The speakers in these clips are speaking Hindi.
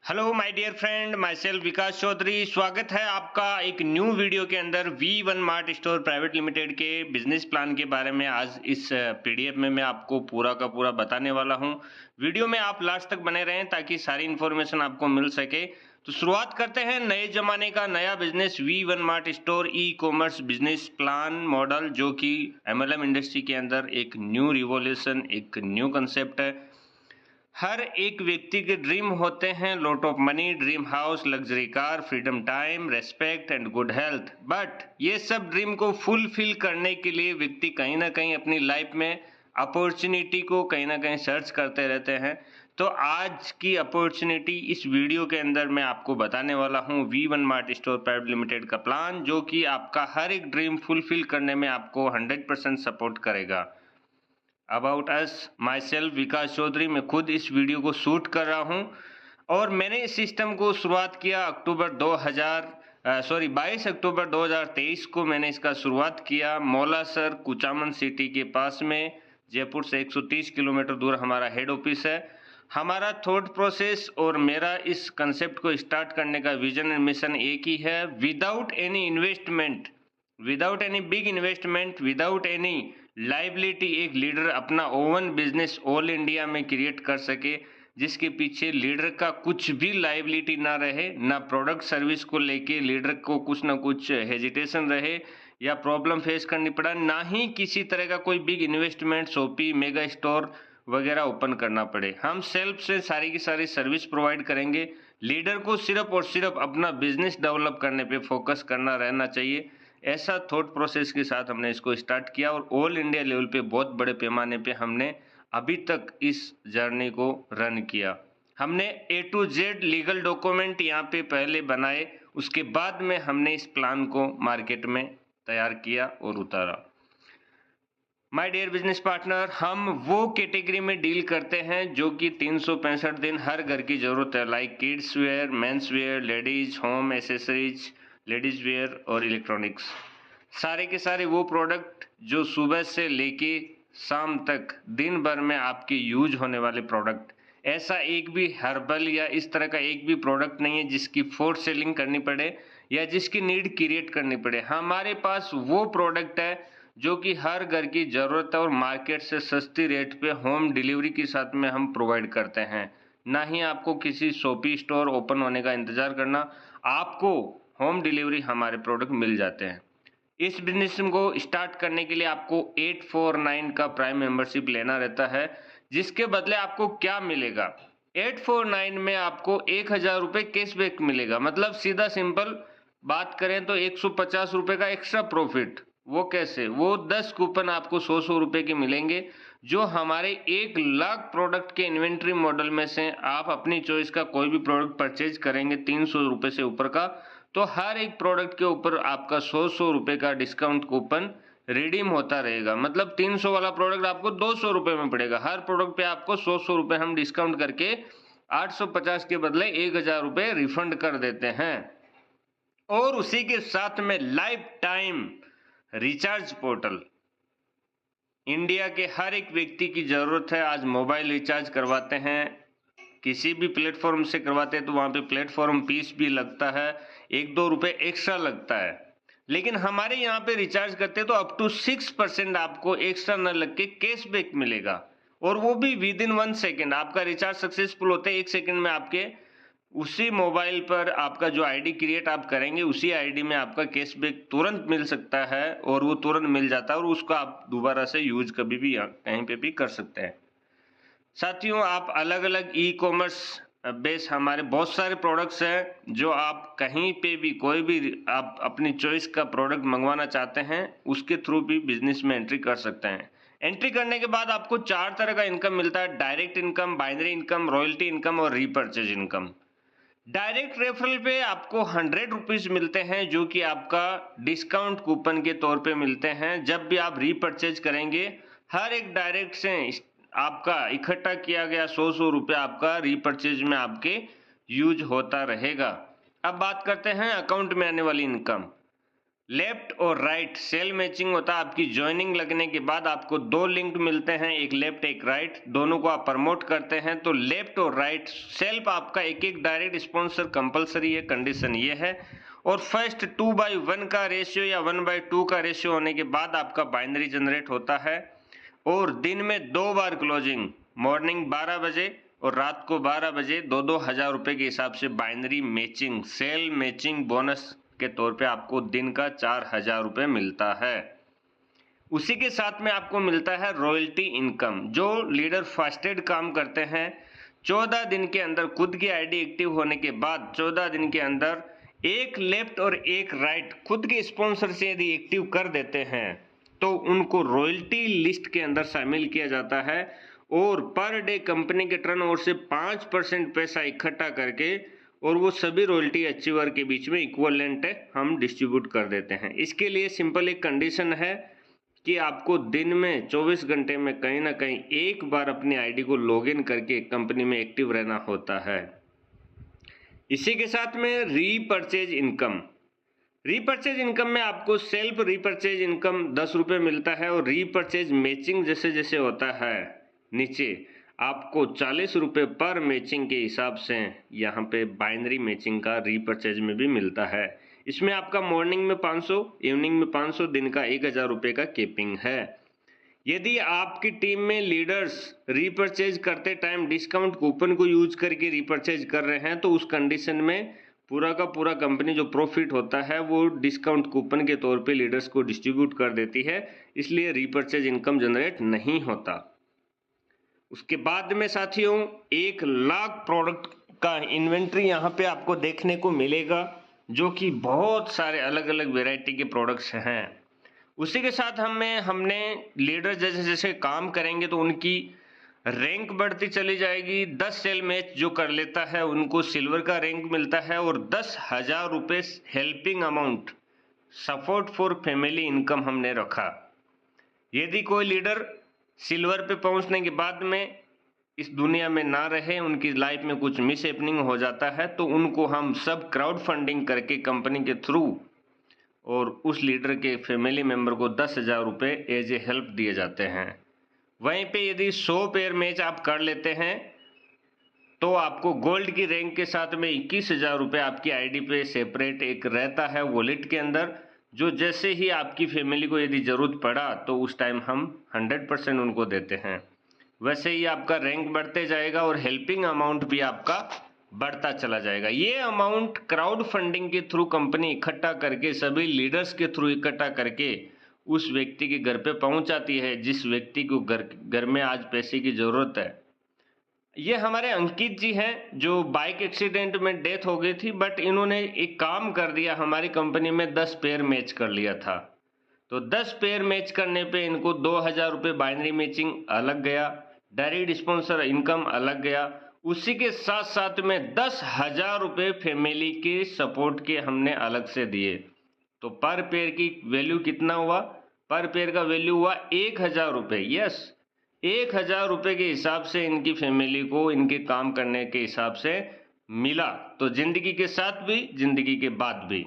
Hello my dear friend, myself Vikas Chaudhary. स्वागत है आपका एक न्यू वीडियो के अंदर V1 mart store private limited के बिजनेस प्लान के बारे में। आज इस पीडीएफ में मैं आपको पूरा का पूरा बताने वाला हूं। वीडियो में आप लास्ट तक बने रहें ताकि सारी इन्फॉर्मेशन आपको मिल सके। तो शुरुआत करते हैं नए जमाने का नया business V1 mart store e commerce business plan model, जो कि MLM इंडस्ट्री के अंदर एक न्यू रिवॉल्यूशन, एक न्यू कंसेप्ट है। हर एक व्यक्ति के ड्रीम होते हैं lot of money, dream house, luxury car, freedom time, respect and good health. But ये सब ड्रीम को फुलफिल करने के लिए व्यक्ति कहीं ना कहीं अपनी लाइफ में अपॉर्चुनिटी को कहीं ना कहीं सर्च करते रहते हैं। तो आज की अपॉर्चुनिटी इस वीडियो के अंदर मैं आपको बताने वाला हूँ V1 mart store private limited का प्लान, जो कि आपका हर एक ड्रीम फुलफिल करने में आपको 100% सपोर्ट करेगा। About us, my self Vikas Chaudhary. मैं खुद इस वीडियो को शूट कर रहा हूं और मैंने इस सिस्टम को शुरुआत किया 22 अक्टूबर 2023 को मैंने इसका शुरुआत किया। मौलासर कुचामन सिटी के पास में, जयपुर से 130 किलोमीटर दूर हमारा हेड ऑफिस है। हमारा थॉट प्रोसेस और मेरा इस कंसेप्ट को स्टार्ट करने का विजन एंड मिशन एक ही है। Without any investment, without any big investment, without any liability, एक लीडर अपना ओवन बिजनेस ऑल इंडिया में क्रिएट कर सके, जिसके पीछे लीडर का कुछ भी लाइबिलिटी ना रहे, ना प्रोडक्ट सर्विस को लेके लीडर को कुछ ना कुछ हेजिटेशन रहे या प्रॉब्लम फेस करनी पड़ा, ना ही किसी तरह का कोई big investment, shoppe, mega store वगैरह ओपन करना पड़े। हम सेल्फ से सारी की सारी सर्विस प्रोवाइड करेंगे। लीडर को सिर्फ और सिर्फ अपना बिजनेस डेवलप करने पे फोकस करना रहना चाहिए। ऐसा थॉट प्रोसेस के साथ हमने इसको स्टार्ट किया और ऑल इंडिया लेवल पे बहुत बड़े पैमाने पे हमने अभी तक इस जर्नी को रन किया। हमने A to Z legal document यहाँ पे पहले बनाए, उसके बाद में हमने इस प्लान को मार्केट में तैयार किया और उतारा। माय डियर बिजनेस पार्टनर, हम वो कैटेगरी में डील करते हैं जो कि 365 दिन हर घर की जरूरत है, like kids where, men's wear, ladies home accessories, ladies wear और इलेक्ट्रॉनिक्स। सारे के सारे वो प्रोडक्ट जो सुबह से लेके शाम तक दिन भर में आपके यूज होने वाले प्रोडक्ट। ऐसा एक भी हर्बल या इस तरह का एक भी प्रोडक्ट नहीं है जिसकी फोर्थ सेलिंग करनी पड़े या जिसकी नीड क्रिएट करनी पड़े। हमारे पास वो प्रोडक्ट है जो कि हर घर की ज़रूरत है और मार्केट से सस्ती रेट पे होम डिलीवरी के साथ में हम प्रोवाइड करते हैं। ना ही आपको किसी शॉपी स्टोर ओपन होने का इंतज़ार करना, आपको होम डिलीवरी हमारे प्रोडक्ट मिल जाते हैं। इस बिजनेस को स्टार्ट करने के लिए आपको 849 का प्राइम मेंबरशिप लेना रहता है, जिसके बदले आपको क्या मिलेगा। 849 में आपको 1000 रुपये कैशबैक मिलेगा। मतलब सीधा सिंपल बात करें तो 150 रुपये का एक्स्ट्रा प्रॉफिट। वो कैसे? वो 10 कूपन आपको 100 रुपये के मिलेंगे, जो हमारे 1 लाख प्रोडक्ट के इन्वेंट्री मॉडल में से आप अपनी चॉइस का कोई भी प्रोडक्ट परचेज करेंगे 300 रुपये से ऊपर का, तो हर एक प्रोडक्ट के ऊपर आपका 100 रुपये का डिस्काउंट कूपन रिडीम होता रहेगा। मतलब 300 वाला प्रोडक्ट आपको 200 रुपये में पड़ेगा। हर प्रोडक्ट पे आपको 100 रुपये हम डिस्काउंट करके 850 के बदले 1000 रुपये रिफंड कर देते हैं। और उसी के साथ में life time recharge portal. India के हर एक व्यक्ति की जरूरत है। आज मोबाइल रिचार्ज करवाते हैं, किसी भी प्लेटफॉर्म से करवाते हैं तो वहाँ पे प्लेटफॉर्म फीस भी लगता है, 1-2 रुपये एक्स्ट्रा लगता है। लेकिन हमारे यहाँ पे रिचार्ज करते हैं तो अप टू 6% आपको एक्स्ट्रा न लग के कैशबैक मिलेगा, और वो भी विद इन 1 सेकेंड। आपका रिचार्ज सक्सेसफुल होते हैं 1 सेकेंड में आपके उसी मोबाइल पर आपका जो आईडी क्रिएट आप करेंगे, उसी आईडी में आपका कैशबैक तुरंत मिल सकता है, और वो तुरंत मिल जाता है और उसको आप दोबारा से यूज कभी भी कहीं पे भी कर सकते हैं। साथियों, आप अलग अलग ई कॉमर्स बेस हमारे बहुत सारे प्रोडक्ट्स हैं, जो आप कहीं पे भी कोई भी आप अपनी चॉइस का प्रोडक्ट मंगवाना चाहते हैं, उसके थ्रू भी बिजनेस में एंट्री कर सकते हैं। एंट्री करने के बाद आपको 4 तरह का इनकम मिलता है: direct income, binary income, royalty income और रीपर्चेज इनकम। डायरेक्ट रेफरल पे आपको 100 रुपीज मिलते हैं, जो कि आपका डिस्काउंट कूपन के तौर पे मिलते हैं। जब भी आप रीपर्चेज करेंगे, हर एक डायरेक्ट से आपका इकट्ठा किया गया 100 रुपये आपका रीपर्चेज में आपके यूज होता रहेगा। अब बात करते हैं अकाउंट में आने वाली इनकम। लेफ्ट और राइट सेल मैचिंग होता है। आपकी ज्वाइनिंग लगने के बाद आपको दो लिंक मिलते हैं, एक लेफ्ट एक राइट, दोनों को आप प्रमोट करते हैं तो लेफ्ट और राइट सेल्फ आपका एक एक डायरेक्ट स्पॉन्सर कंपलसरी है, कंडीशन ये है। और फर्स्ट 2/1 का रेशियो या 1/2 का रेशियो होने के बाद आपका बाइनरी जनरेट होता है। और दिन में 2 बार क्लोजिंग, मॉर्निंग 12 बजे और रात को 12 बजे 2-2 हज़ार रुपये के हिसाब से binary matching sale matching bonus के तौर पे आपको दिन का 4,000 रुपये मिलता है। उसी के साथ में आपको मिलता है रॉयल्टी इनकम। जो लीडर फास्टेड काम करते हैं 14 दिन के अंदर खुद की आईडी एक्टिव होने के बाद 14 दिन के अंदर एक लेफ्ट और एक राइट खुद के स्पॉन्सर से यदि एक्टिव कर देते हैं तो उनको रॉयल्टी लिस्ट के अंदर शामिल किया जाता है और पर डे कंपनी के टर्नओवर से 5% पैसा इकट्ठा करके और वो सभी रॉयल्टी अचीवर के बीच में इक्वलेंट हम डिस्ट्रीब्यूट कर देते हैं। इसके लिए सिंपल एक कंडीशन है कि आपको दिन में 24 घंटे में कहीं ना कहीं एक बार अपनी आईडी को लॉगिन करके कंपनी में एक्टिव रहना होता है। इसी के साथ में रीपर्चेज इनकम। रीपर्चेज इनकम में आपको सेल्फ रीपर्चेज इनकम 10 रुपये मिलता है और रीपर्चेज मैचिंग जैसे जैसे होता है नीचे आपको 40 रुपये पर मैचिंग के हिसाब से यहाँ पे बाइनरी मैचिंग का रीपर्चेज में भी मिलता है। इसमें आपका मॉर्निंग में 500, इवनिंग में 500, दिन का 1,000 रुपये का केपिंग है। यदि आपकी टीम में लीडर्स रीपर्चेज करते टाइम डिस्काउंट कूपन को यूज करके रीपर्चेज कर रहे हैं तो उस कंडीशन में पूरा का पूरा कंपनी जो प्रॉफिट होता है वो डिस्काउंट कूपन के तौर पे लीडर्स को डिस्ट्रीब्यूट कर देती है, इसलिए रीपर्चेज इनकम जनरेट नहीं होता। उसके बाद में साथियों 1 लाख प्रोडक्ट का इन्वेंट्री यहाँ पे आपको देखने को मिलेगा जो कि बहुत सारे अलग अलग वेराइटी के प्रोडक्ट्स हैं। उसी के साथ हमने लीडर जैसे जैसे काम करेंगे तो उनकी रैंक बढ़ती चली जाएगी। 10 सेल मैच जो कर लेता है उनको सिल्वर का रैंक मिलता है और 10,000 रुपये helping amount support for family income हमने रखा। यदि कोई लीडर सिल्वर पे पहुंचने के बाद में इस दुनिया में ना रहे, उनकी लाइफ में कुछ मिस हैपनिंग हो जाता है तो उनको हम सब क्राउड फंडिंग करके कंपनी के थ्रू और उस लीडर के फैमिली मेंबर को 10,000 रुपये एज ए हेल्प दिए जाते हैं। वहीं पे यदि 100 पेयर मैच आप कर लेते हैं तो आपको गोल्ड की रैंक के साथ में 21,000 रुपये आपकी आईडी पे सेपरेट एक रहता है वॉलेट के अंदर, जो जैसे ही आपकी फैमिली को यदि ज़रूरत पड़ा तो उस टाइम हम 100% उनको देते हैं। वैसे ही आपका रैंक बढ़ते जाएगा और हेल्पिंग अमाउंट भी आपका बढ़ता चला जाएगा। ये अमाउंट क्राउड फंडिंग के थ्रू कंपनी इकट्ठा करके सभी लीडर्स के थ्रू इकट्ठा करके उस व्यक्ति के घर पे पहुंचाती है जिस व्यक्ति को घर में आज पैसे की ज़रूरत है। ये हमारे अंकित जी हैं जो बाइक एक्सीडेंट में डेथ हो गई थी, बट इन्होंने एक काम कर दिया, हमारी कंपनी में 10 पेयर मैच कर लिया था तो 10 पेयर मैच करने पे इनको 2,000 रुपये बाइनरी मैचिंग अलग गया, डायरेक्ट स्पॉन्सर इनकम अलग गया। उसी के साथ साथ में 10,000 रुपये फैमिली के सपोर्ट के हमने अलग से दिए। तो पर पेयर की वैल्यू कितना हुआ? पर पेयर का वैल्यू हुआ 1,000 रुपये। यस, 1,000 रुपये के हिसाब से इनकी फैमिली को इनके काम करने के हिसाब से मिला, तो जिंदगी के साथ भी जिंदगी के बाद भी।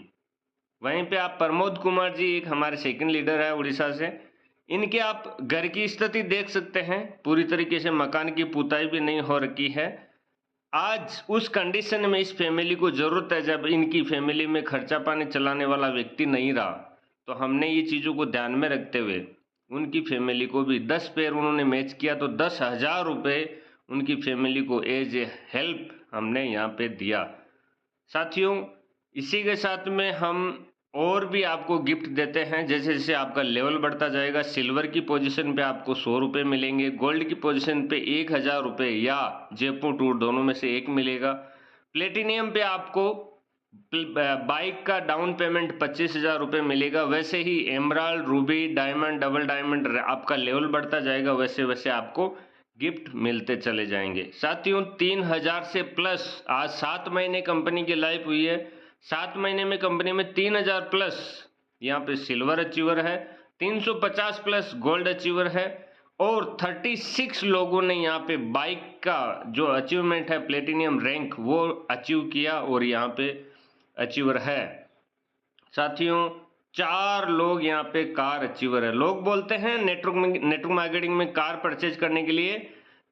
वहीं पे आप प्रमोद कुमार जी एक हमारे सेकंड लीडर है उड़ीसा से, इनके आप घर की स्थिति देख सकते हैं, पूरी तरीके से मकान की पुताई भी नहीं हो रखी है। आज उस कंडीशन में इस फैमिली को ज़रूरत है जब इनकी फैमिली में खर्चा पानी चलाने वाला व्यक्ति नहीं रहा, तो हमने ये चीज़ों को ध्यान में रखते हुए उनकी फैमिली को भी 10 पेयर उन्होंने मैच किया तो 10,000 रुपये उनकी फैमिली को एज ए हेल्प हमने यहाँ पे दिया। साथियों इसी के साथ में हम और भी आपको गिफ्ट देते हैं, जैसे जैसे आपका लेवल बढ़ता जाएगा। सिल्वर की पोजीशन पे आपको 100 रुपये मिलेंगे, गोल्ड की पोजीशन पे 1,000 रुपये या जयपुर टूर दोनों में से एक मिलेगा। प्लेटिनियम पे आपको बाइक का डाउन पेमेंट 25,000 रुपये मिलेगा। वैसे ही emerald, ruby, diamond, double diamond आपका लेवल बढ़ता जाएगा, वैसे वैसे आपको गिफ्ट मिलते चले जाएंगे। साथियों 3,000 से प्लस आज 7 महीने कंपनी की लाइफ हुई है, 7 महीने में कंपनी में 3,000 प्लस यहाँ पे सिल्वर अचीवर है, 350 प्लस गोल्ड अचीवर है और 36 लोगों ने यहाँ पे बाइक का जो अचीवमेंट है प्लेटिनियम रैंक वो अचीव किया और यहाँ पे अचीवर है। साथियों 4 लोग यहाँ पे कार अचीवर है। लोग बोलते हैं नेटवर्क मार्केटिंग में कार परचेज करने के लिए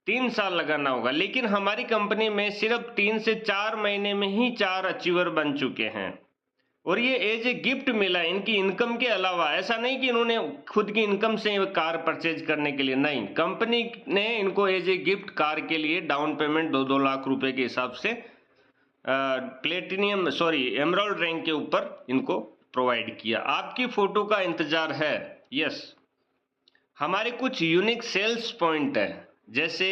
3 साल लगाना होगा, लेकिन हमारी कंपनी में सिर्फ 3 से 4 महीने में ही 4 अचीवर बन चुके हैं और ये एज ए गिफ्ट मिला इनकी इनकम के अलावा। ऐसा नहीं कि इन्होंने खुद की इनकम से कार परचेज करने के लिए, नहीं, कंपनी ने इनको एज ए गिफ्ट कार के लिए डाउन पेमेंट 2-2 लाख रुपए के हिसाब से एमराल्ड रैंक के ऊपर इनको प्रोवाइड किया। आपकी फोटो का इंतजार है। यस, हमारे कुछ यूनिक सेल्स पॉइंट है, जैसे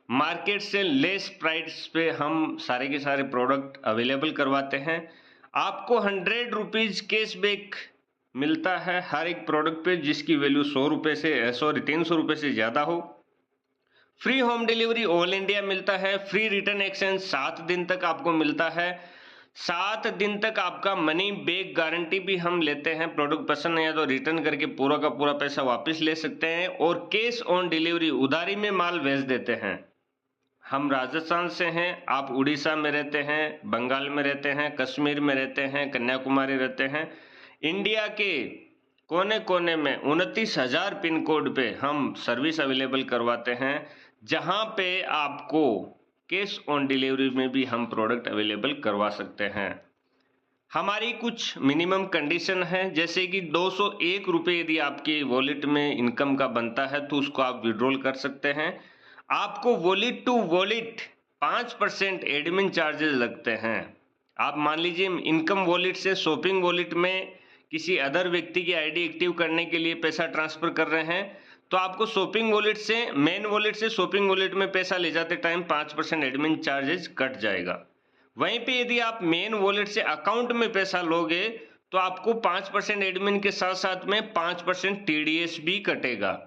मार्केट से लेस प्राइस पे हम सारे के सारे प्रोडक्ट अवेलेबल करवाते हैं। आपको 100 रुपीज कैशबैक मिलता है हर एक प्रोडक्ट पे, जिसकी वैल्यू 300 रुपए से ज्यादा हो। Free home delivery all India मिलता है। फ्री रिटर्न एक्सचेंज 7 दिन तक आपको मिलता है। 7 दिन तक आपका मनी बैक गारंटी भी हम लेते हैं। प्रोडक्ट पसंद नहीं आया तो रिटर्न करके पूरा का पूरा पैसा वापस ले सकते हैं। और कैश ऑन डिलीवरी, उधारी में माल भेज देते हैं। हम राजस्थान से हैं, आप उड़ीसा में रहते हैं, बंगाल में रहते हैं, कश्मीर में रहते हैं, कन्याकुमारी रहते हैं, इंडिया के कोने कोने में 29,000 पिन कोड पे हम सर्विस अवेलेबल करवाते हैं, जहां पे आपको कैश ऑन डिलीवरी में भी हम प्रोडक्ट अवेलेबल करवा सकते हैं। हमारी कुछ मिनिमम कंडीशन है, जैसे कि 201 रुपये यदि आपके वॉलेट में इनकम का बनता है तो उसको आप विड्रॉल कर सकते हैं। आपको wallet to wallet 5% admin charges लगते हैं। आप मान लीजिए इनकम वॉलेट से शॉपिंग वॉलेट में किसी अदर व्यक्ति की आईडी एक्टिव करने के लिए पैसा ट्रांसफर कर रहे हैं, तो आपको शॉपिंग वॉलेट से मेन वॉलेट से शॉपिंग वॉलेट में पैसा ले जाते टाइम 5% एडमिन चार्जेस कट जाएगा। वहीं पे यदि आप मेन वॉलेट से अकाउंट में पैसा लोगे तो आपको 5% एडमिन के साथ साथ में 5% टीडीएस भी कटेगा।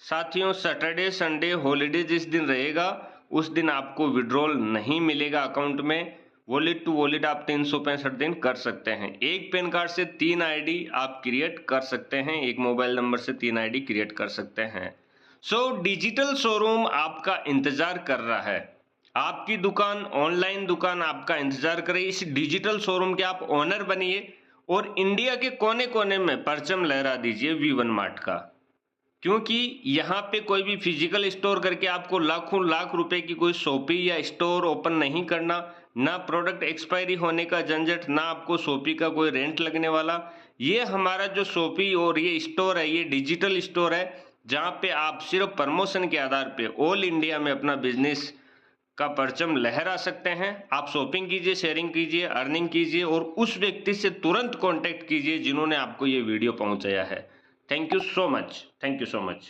साथियों, सैटरडे संडे हॉलीडे जिस दिन रहेगा उस दिन आपको विड्रॉल नहीं मिलेगा अकाउंट में। वॉलेट टू वॉलेट आप 365 दिन कर सकते हैं। एक पैन कार्ड से 3 आईडी आप क्रिएट कर सकते हैं, एक मोबाइल नंबर से 3 आईडी क्रिएट कर सकते हैं। डिजिटल शोरूम आपका इंतजार कर रहा है। आपकी दुकान, ऑनलाइन दुकान आपका इंतजार कर रही है। इस डिजिटल शोरूम के आप ओनर बनिए और इंडिया के कोने कोने में परचम लहरा दीजिए V1 मार्ट का, क्योंकि यहाँ पे कोई भी फिजिकल स्टोर करके आपको लाखों लाख रुपए की कोई शॉपी या स्टोर ओपन नहीं करना, ना प्रोडक्ट एक्सपायरी होने का झंझट, ना आपको शॉपी का कोई रेंट लगने वाला। ये हमारा जो शॉपी और ये स्टोर है, ये डिजिटल स्टोर है, जहाँ पे आप सिर्फ प्रमोशन के आधार पे ऑल इंडिया में अपना बिजनेस का परचम लहरा सकते हैं। आप शॉपिंग कीजिए, शेयरिंग कीजिए, अर्निंग कीजिए और उस व्यक्ति से तुरंत कॉन्टेक्ट कीजिए जिन्होंने आपको ये वीडियो पहुंचाया है। Thank you so much. Thank you so much.